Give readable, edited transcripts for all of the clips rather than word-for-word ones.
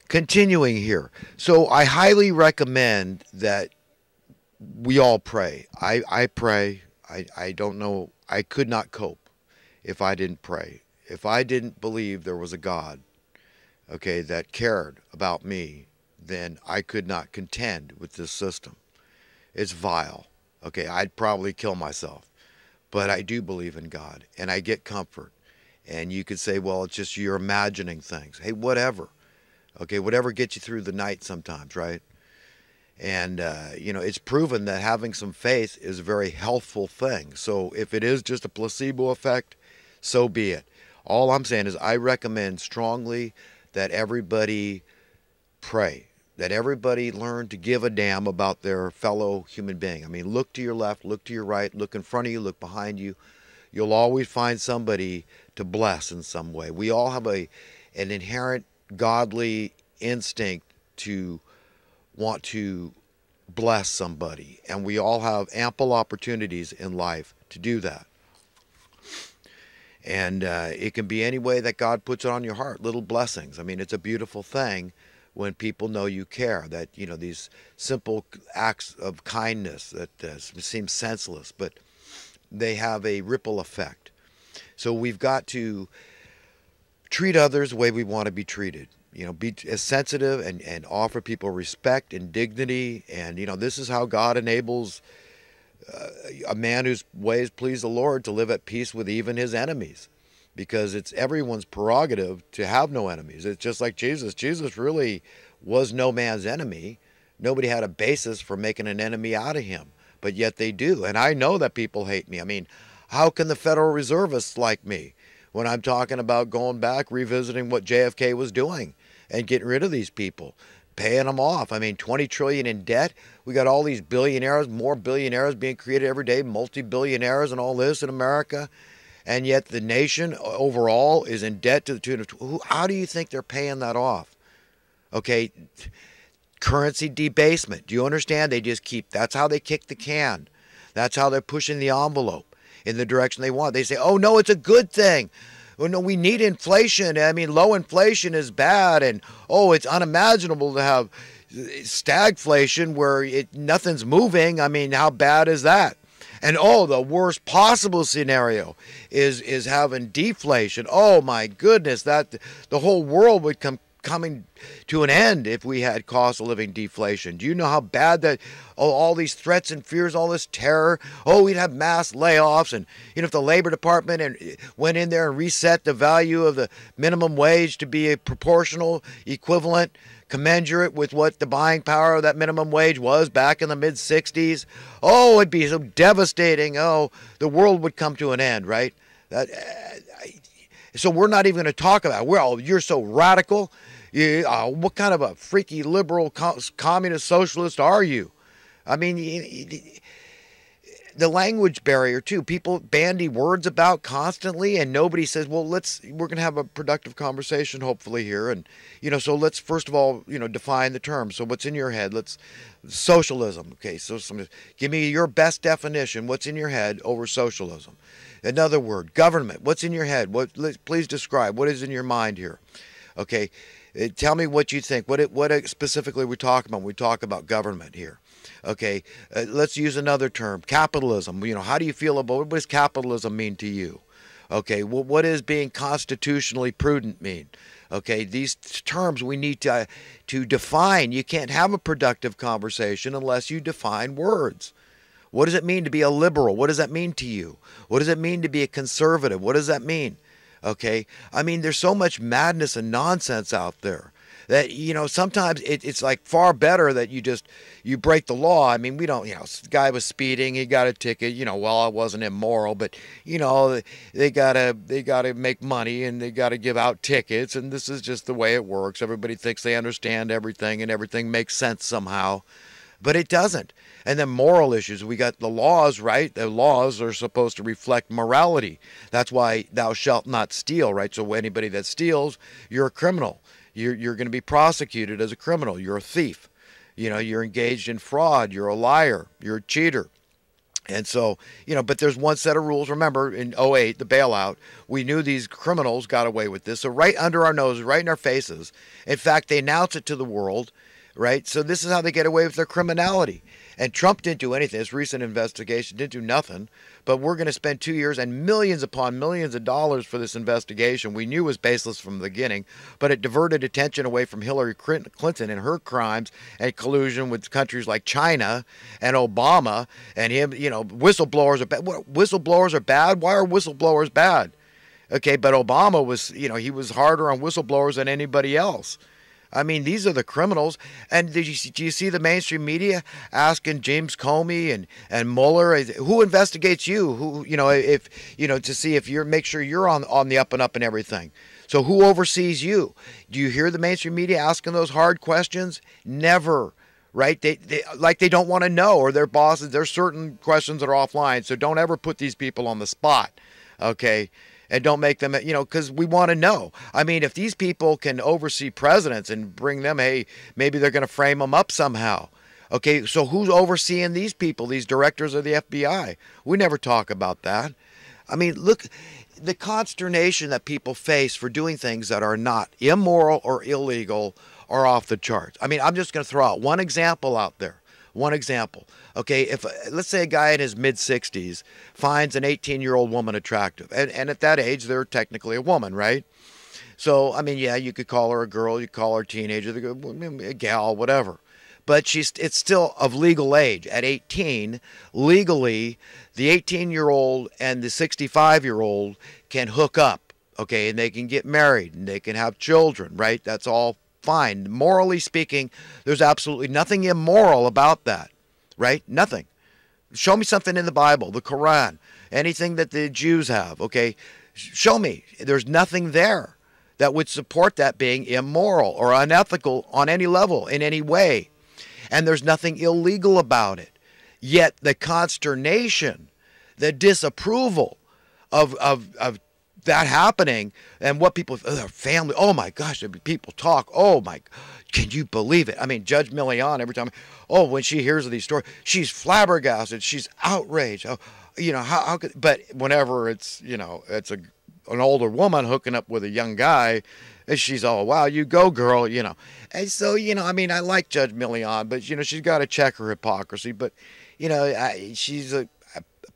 Continuing here. So I highly recommend that we all pray. I pray. I don't know. I could not cope if I didn't pray. If I didn't believe there was a God, okay, that cared about me, then I could not contend with this system. It's vile. Okay, I'd probably kill myself. But I do believe in God and I get comfort. And you could say, well, it's just you're imagining things. Hey, whatever. Okay, whatever gets you through the night sometimes, right? And, it's proven that having some faith is a very healthful thing. So if it is just a placebo effect, so be it. All I'm saying is I recommend strongly that everybody pray, that everybody learn to give a damn about their fellow human being. I mean, look to your left, look to your right, look in front of you, look behind you. You'll always find somebody to bless in some way. We all have an inherent godly instinct to want to bless somebody, and we all have ample opportunities in life to do that. And it can be any way that God puts it on your heart, little blessings. I mean, it's a beautiful thing when people know you care, that, these simple acts of kindness that seem senseless, but they have a ripple effect. So we've got to treat others the way we want to be treated. Be as sensitive and offer people respect and dignity. And, this is how God enables a man whose ways please the Lord to live at peace with even his enemies, because it's everyone's prerogative to have no enemies. It's just like Jesus. Jesus really was no man's enemy. Nobody had a basis for making an enemy out of him, but yet they do. And I know that people hate me. I mean, how can the Federal Reservists like me when I'm talking about going back, revisiting what JFK was doing and getting rid of these people, paying them off? I mean, 20 trillion in debt. We got all these billionaires, more billionaires being created every day, multi-billionaires and all this in America. And yet the nation overall is in debt to the tune of, how do you think they're paying that off? Okay, currency debasement. Do you understand? They just that's how they kick the can. That's how they're pushing the envelope in the direction they want. They say, oh, no, it's a good thing. Oh, no, we need inflation. I mean, low inflation is bad. And, oh, it's unimaginable to have stagflation where nothing's moving. I mean, how bad is that? And, oh, the worst possible scenario is having deflation. Oh, my goodness, that the whole world would coming to an end if we had cost of living deflation. Do you know how bad that, all these threats and fears, all this terror, we'd have mass layoffs, and if the Labor Department went in there and reset the value of the minimum wage to be a proportional, equivalent, commensurate with what the buying power of that minimum wage was back in the mid-60s, it'd be so devastating. The world would come to an end, right? So we're not even going to talk about it. You're so radical. What kind of a freaky liberal communist socialist are you? I mean, the language barrier too. People bandy words about constantly, and nobody says, well, we're going to have a productive conversation hopefully here. And, so let's first of all, define the term. So what's in your head? Socialism. Okay. So give me your best definition. What's in your head over socialism? Another word, government. What's in your head? Please describe. What is in your mind here? Okay. Tell me what you think. What specifically we talk about when we talk about government here? Okay, let's use another term, capitalism. How do you feel about what does capitalism mean to you? Okay, well, what does being constitutionally prudent mean? Okay, these terms we need to define. You can't have a productive conversation unless you define words. What does it mean to be a liberal? What does that mean to you? What does it mean to be a conservative? What does that mean? Okay, I mean, there's so much madness and nonsense out there that, sometimes it's like far better that you break the law. I mean, we don't, the guy was speeding, he got a ticket, well, it wasn't immoral, but, they gotta make money and they gotta give out tickets, and this is just the way it works. Everybody thinks they understand everything and everything makes sense somehow, but it doesn't. And then moral issues. We got the laws, right? The laws are supposed to reflect morality. That's why thou shalt not steal, right? So anybody that steals, you're a criminal. You're going to be prosecuted as a criminal. You're a thief. You're engaged in fraud. You're a liar. You're a cheater. And so, but there's one set of rules. Remember, in '08, the bailout, we knew these criminals got away with this. So right under our noses, right in our faces. In fact, they announce it to the world, right? So this is how they get away with their criminality. And Trump didn't do anything. This recent investigation didn't do nothing. But we're going to spend 2 years and millions upon millions of dollars for this investigation. We knew was baseless from the beginning, but it diverted attention away from Hillary Clinton and her crimes and collusion with countries like China and Obama and him. Whistleblowers are bad. Whistleblowers are bad. Why are whistleblowers bad? Okay, but Obama was, he was harder on whistleblowers than anybody else. I mean, these are the criminals. And do you see the mainstream media asking James Comey and Mueller, who investigates you? Who, if, to see if make sure you're on the up and up and everything. So who oversees you? Do you hear the mainstream media asking those hard questions? Never. Right? They don't want to know, or their bosses, there's certain questions that are offline. So don't ever put these people on the spot. Okay. And don't make them, because we want to know. I mean, if these people can oversee presidents and bring them, hey, maybe they're going to frame them up somehow. Okay, so who's overseeing these people, these directors of the FBI? We never talk about that. I mean, look, the consternation that people face for doing things that are not immoral or illegal are off the charts. I mean, I'm just going to throw out one example out there. One example. Okay, if let's say a guy in his mid-60s finds an 18-year-old woman attractive, and at that age, they're technically a woman, right? So, I mean, yeah, you could call her a girl, you could call her a teenager, a gal, whatever. But it's still of legal age. At 18, legally, the 18-year-old and the 65-year-old can hook up, okay, and they can get married, and they can have children, right? That's all fine. Morally speaking, there's absolutely nothing immoral about that, right? Nothing. Show me something in the Bible, the Quran, anything that the Jews have, okay? Show me. There's nothing there that would support that being immoral or unethical on any level, in any way. And there's nothing illegal about it. Yet the consternation, the disapproval of that happening, and what people, their family, oh my gosh, people talk, oh my, can you believe it? I mean, Judge Millian, every time, when she hears of these stories, she's flabbergasted, she's outraged. Oh, how could, but whenever it's, it's an older woman hooking up with a young guy, and she's all, wow, you go, girl, And so, I mean, I like Judge Millian, but, she's got to check her hypocrisy, but, she's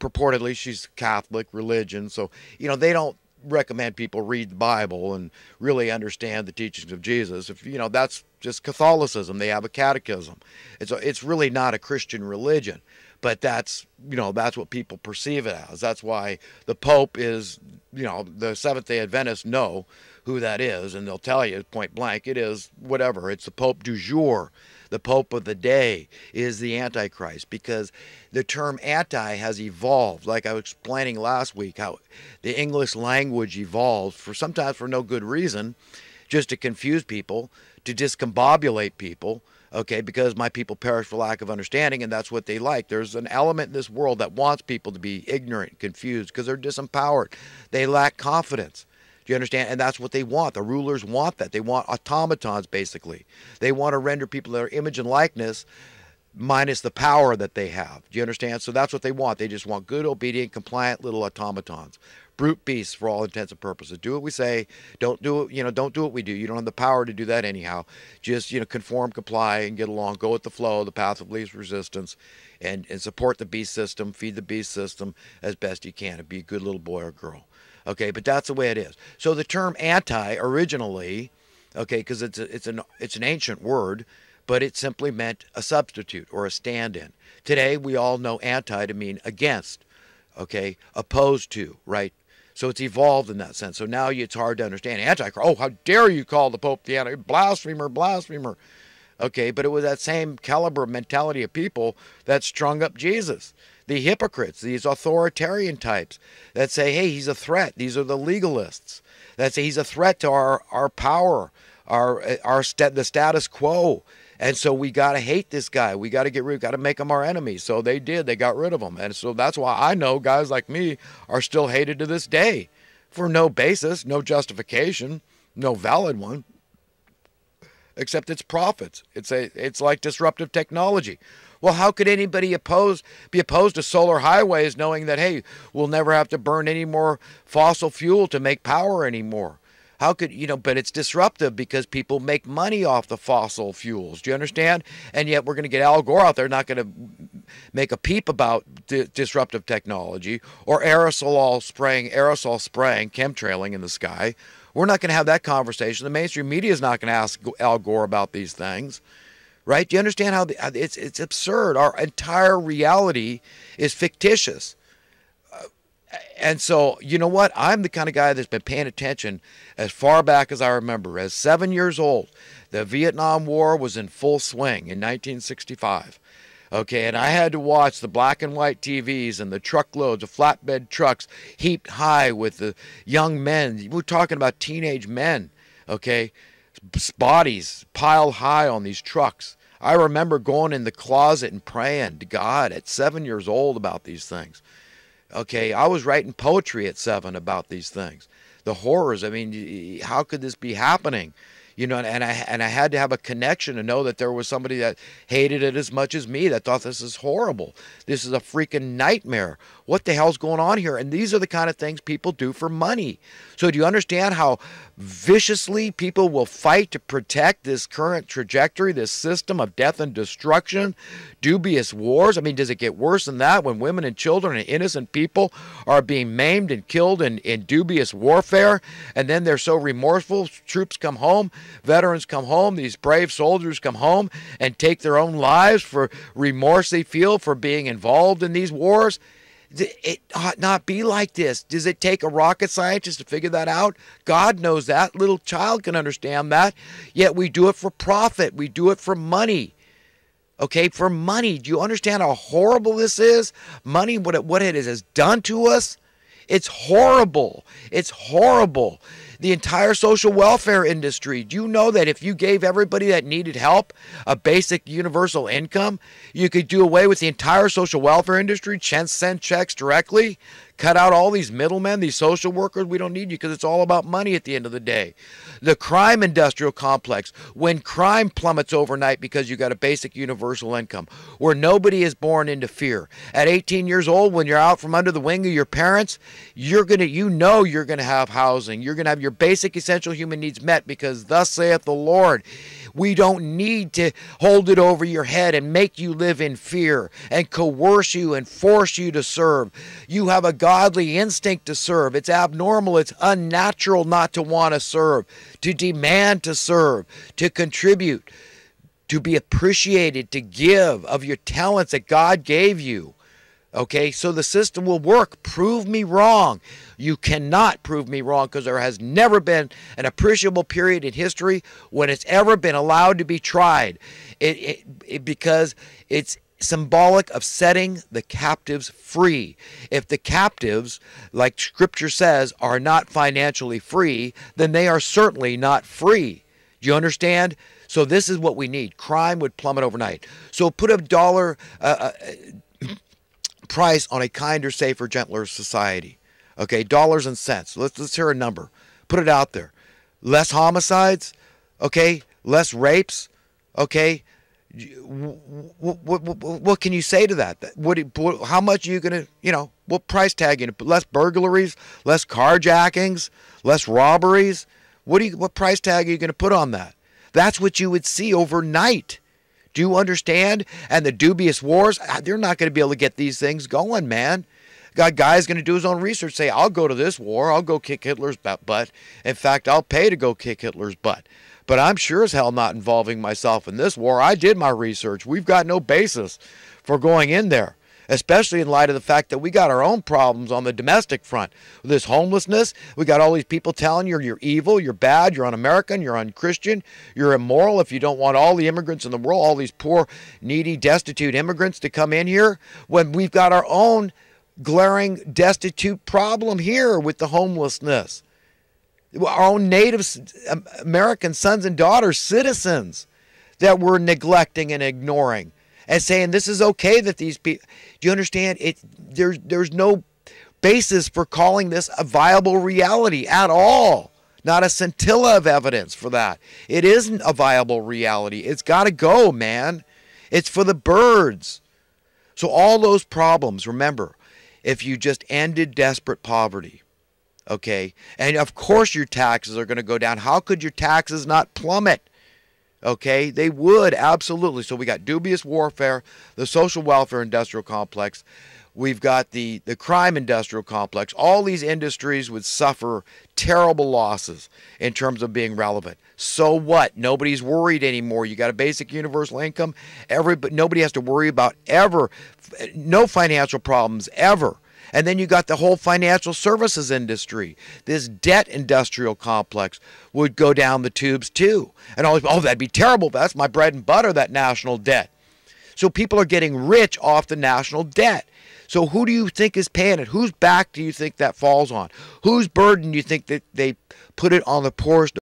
purportedly she's Catholic religion, so, they don't recommend people read the Bible and really understand the teachings of Jesus. If that's just Catholicism, they have a catechism. It's really not a Christian religion, but that's what people perceive it as. That's why the Pope is, the Seventh-day Adventists know who that is, and they'll tell you point blank, it is whatever. It's the Pope du jour. The Pope of the day is the Antichrist, because the term anti has evolved. Like I was explaining last week, how the English language evolved sometimes for no good reason, just to confuse people, to discombobulate people, okay, because my people perish for lack of understanding, and that's what they like. There's an element in this world that wants people to be ignorant, confused, because they're disempowered. They lack confidence. Do you understand? And that's what they want. The rulers want that. They want automatons, basically. They want to render people their image and likeness minus the power that they have. Do you understand? So that's what they want. They just want good, obedient, compliant little automatons. Brute beasts for all intents and purposes. Do what we say. Don't do it, don't do what we do. You don't have the power to do that anyhow. Just, conform, comply, and get along. Go with the flow, the path of least resistance, and support the beast system, feed the beast system as best you can, and be a good little boy or girl. Okay, but that's the way it is. So the term anti originally, okay, because it's an ancient word, but it simply meant a substitute or a stand-in. Today we all know anti to mean against, okay, opposed to, right? So it's evolved in that sense. So now it's hard to understand. Antichrist, oh, how dare you call the Pope the Antichrist? Blasphemer, blasphemer. Okay, but it was that same caliber of mentality of people that strung up Jesus. The hypocrites, these authoritarian types that say, hey, he's a threat. These are the legalists that say he's a threat to our power, the status quo. And so we got to hate this guy. We got to make him our enemy. So they did. They got rid of him. And so that's why I know guys like me are still hated to this day for no basis, no justification, no valid one. except it's profits. It's like disruptive technology. Well, how could anybody be opposed to solar highways knowing that, hey, we'll never have to burn any more fossil fuel to make power anymore? How could, but it's disruptive because people make money off the fossil fuels. Do you understand? And yet we're going to get Al Gore out there not going to make a peep about disruptive technology or aerosol spraying, chemtrailing in the sky. We're not going to have that conversation. The mainstream media is not going to ask Al Gore about these things. Right? Do you understand how it's absurd? Our entire reality is fictitious. And so, you know what? I'm the kind of guy that's been paying attention as far back as I remember. As 7 years old, the Vietnam War was in full swing in 1965. Okay, and I had to watch the black and white TVs and the truckloads of flatbed trucks heaped high with the young men. We're talking about teenage men, okay? Bodies piled high on these trucks. I remember going in the closet and praying to God at 7 years old about these things. Okay, I was writing poetry at 7 about these things. The horrors, I mean, how could this be happening? And I had to have a connection to know that there was somebody that hated it as much as me, that thought this is horrible. This is a freaking nightmare. What the hell's going on here? And these are the kind of things people do for money. So do you understand how viciously people will fight to protect this current trajectory, this system of death and destruction, dubious wars? I mean, does it get worse than that when women and children and innocent people are being maimed and killed in dubious warfare? And then they're so remorseful. Troops come home, veterans come home, these brave soldiers come home and take their own lives for remorse they feel for being involved in these wars. It ought not be like this. Does it take a rocket scientist to figure that out? God knows that. Little child can understand that. Yet we do it for profit. We do it for money. Okay, for money. Do you understand how horrible this is? Money, what it has done to us? It's horrible. It's horrible. The entire social welfare industry. Do you know that if you gave everybody that needed help a basic universal income, you could do away with the entire social welfare industry, send checks directly, cut out all these middlemen, these social workers? We don't need you because it's all about money at the end of the day. The crime industrial complex, when crime plummets overnight because you got a basic universal income, where nobody is born into fear. At 18 years old, when you're out from under the wing of your parents, you're gonna have housing. You're gonna have your basic essential human needs met because thus saith the Lord. We don't need to hold it over your head and make you live in fear and coerce you and force you to serve. You have a godly instinct to serve. It's abnormal. It's unnatural not to want to serve, to demand to serve, to contribute, to be appreciated, to give of your talents that God gave you. Okay, so the system will work. Prove me wrong. You cannot prove me wrong because there has never been an appreciable period in history when it's ever been allowed to be tried. Because it's symbolic of setting the captives free. If the captives, like Scripture says, are not financially free, then they are certainly not free. Do you understand? So this is what we need. Crime would plummet overnight. So put a dollar price on a kinder, safer, gentler society. Okay, dollars and cents. Let's hear a number. Put it out there. Less homicides. Okay, less rapes. Okay. What can you say to that? How much are you going to, what price tag you going to put? Less burglaries, less carjackings, less robberies? What price tag are you going to put on that? That's what you would see overnight. Do you understand? And the dubious wars, they're not going to be able to get these things going, man. Got guys going to do his own research, say, I'll go to this war, I'll go kick Hitler's butt. In fact, I'll pay to go kick Hitler's butt. But I'm sure as hell not involving myself in this war. I did my research. We've got no basis for going in there, especially in light of the fact that we got our own problems on the domestic front. This homelessness, we got all these people telling you you're evil, you're bad, you're un-American, you're un-Christian, you're immoral if you don't want all the immigrants in the world, all these poor, needy, destitute immigrants to come in here, when we've got our own glaring, destitute problem here with the homelessness. Our own Native American sons and daughters, citizens, that we're neglecting and ignoring. And saying this is okay that these people, do you understand? There's no basis for calling this a viable reality at all. Not a scintilla of evidence for that. It isn't a viable reality. It's got to go, man. It's for the birds. So all those problems, remember, if you just ended desperate poverty, okay, and of course your taxes are going to go down. How could your taxes not plummet? Okay, they would, absolutely. So we got dubious warfare, the social welfare industrial complex. We've got the crime industrial complex. All these industries would suffer terrible losses in terms of being relevant. So what? Nobody's worried anymore. You got a basic universal income. Nobody has to worry about ever, no financial problems ever. And then you got the whole financial services industry. This debt industrial complex would go down the tubes too. And always, oh, that'd be terrible. That's my bread and butter, that national debt. So people are getting rich off the national debt. So who do you think is paying it? Whose back do you think that falls on? Whose burden do you think that they put it on the poorest